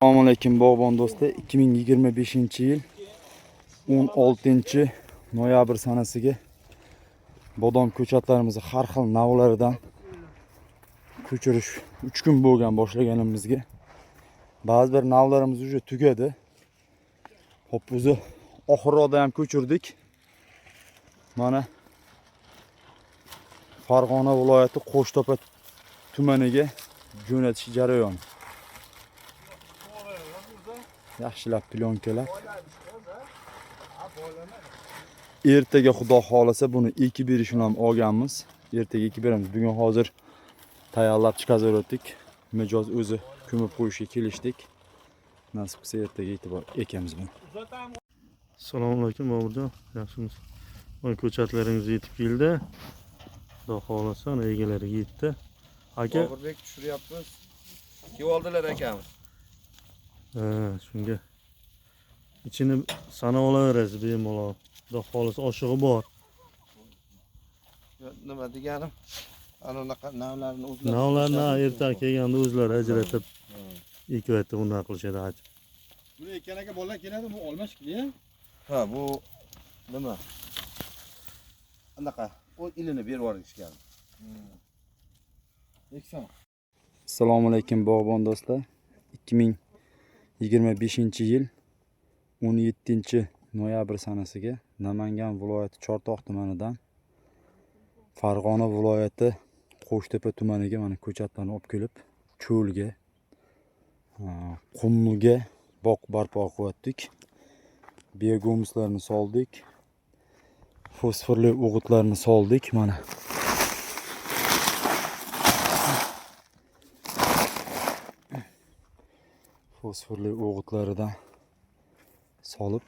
Assalomu alaykum bog'bon do'stlar. 2025-yil 16-noyabr sanasiga bodom ko'chatlarimizni har xil navlaridan ko'chirish 3 kun bo'lgan boshlaganimizga. Ba'zi bir navlarimiz уже tugadi. Hop, o'zi oxirroqda ham ko'chirdik. Mana Farg'ona viloyati Qo'shtepa tumaniga jo'natish jarayoni. Yaxshilab plyonkalab. Ertaga xudo xolasa buni ekib berishni ham olganmiz. Ertaga ekib beramiz. Bugun hozir tayyorlab chiqaverdik. Mijoz o'zi ko'mib qo'yishga kelishdik. Nasib qilsa ertaga ekamiz buni. Assalomu alaykum Boburjon, yaxshimisiz? Mana ko'chatlaringiz yetib keldi. Xudo xolasa egalariga yetdi. Aka, Boburbek tushiryapmiz. Keldilar akamiz. Shunga ichini sana olaverasiz bemalol. Xudo xolasa oshig'i bor. Nima deganim? Anaqa navlarni o'zlari. Navlarni erta kelganda o'zlari ajratib ekayotdi, bunday qilishadi haj. Buni ekkan aka bolalar keladi, bu olma shikli. Ha, bu nima? Anaqa o'z ilini berib yuborishgan. Eksan. Assalomu alaykum bog'bon do'stlar. 2025-yil 17-noyabr sanasiga Namangan viloyati Chortoq tumanidan Farg'ona viloyati Qo'shtepa tumaniga mana ko'chatlarni olib kelib, cho'lga, qumga boq barpo qilyaptik. Biogomuslarni soldik. Fosforli o'g'itlarni soldik mana. Fosforli o'g'itlaridan solib,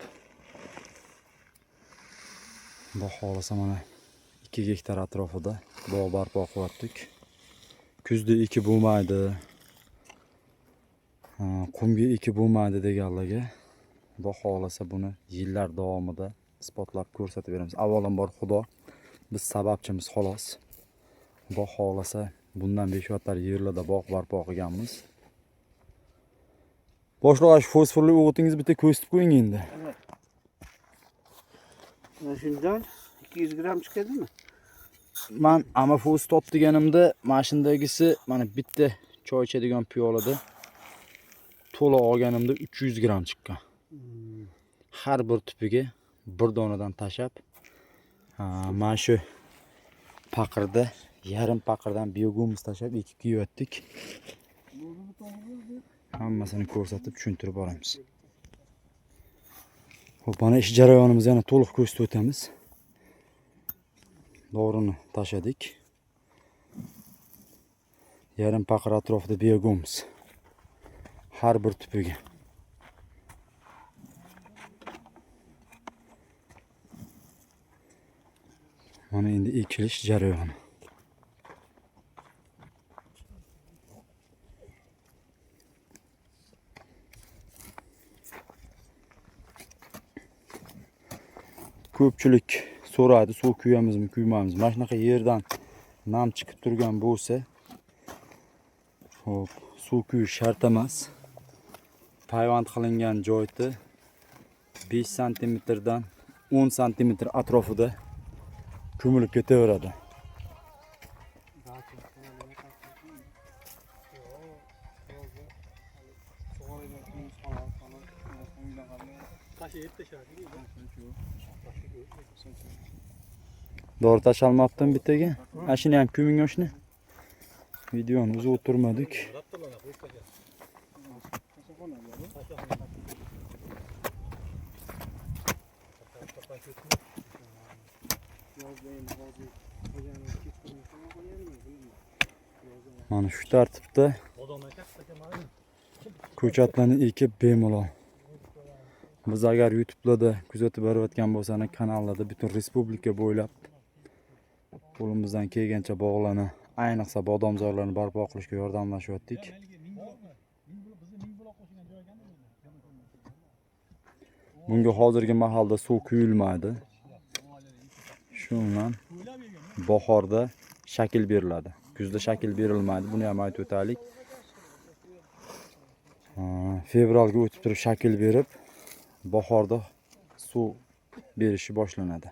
xudo xolasa mana 2 gektar atrofida bog' barpo qilyaptik. Kuzda ekib bo'lmaydi, qumga ekib bo'lmaydi deganlarga xudo xolasa buni yillar davomida isbotlab ko'rsatib beramiz. Avvalambor Xudo, biz sababchimiz xolos. Xudo xolasa bundan 5 hektar yerlarda bog' barpo qilganmiz. Boshlig'i fosforli o'g'itingizni bitta ko'rsatib qo'ying endi. Mana shundan 200 gram chiqadimi? Men amafos top deganimda mashinadagisi mana bitta choy ichadigan piyolada to'la olganimda 300 gram chiqqan. Har bir tupiga bir donadan tashab, mana shu paqirda yarim paqirdan biogomus tashab ekib kiyotdik. Hammasini ko'rsatib tushuntirib boramiz. Xo'p, mana ish jarayonimizni yana to'liq ko'rsatib o'tamiz. Dorini tashadik. Yarim paqir atrofida biogomus. Har bir tupiga. Mana endi ekilish jarayoni. Ko'pchilik so'radi, suv kuyamizmi, kuymaymiz. Mana shunaqa yerdan nam chiqib turgan bo'lsa, hop, suv kuyish shart emas. Payvand qilingan joyda 5 cm dan 10 cm atrofida ko'milib ketaveradi. Dori tashalmabdim bittaga. Ashini ham ko'ming oshni. Videoni o'zi o'tirmadik. Mana shu tartibda ko'chatlarni ekib bemalol. Biz agar YouTube'da kuzatib borayotgan bo'lsangiz, kanallarda butun respublika bo'ylab qo'limizdan kelgancha bog'larni, ayniqsa bodomzorlarni barpo qilishga yordamlashyaptik. Bunga hozirgi mahalda suv quyilmaydi. Shundan bahorda shakl beriladi. Kuzda shakl berilmaydi. Buni ham aytib o'taylik. Fevralga o'tib turib shakl berib, bahorda suv berishi boshlanadi.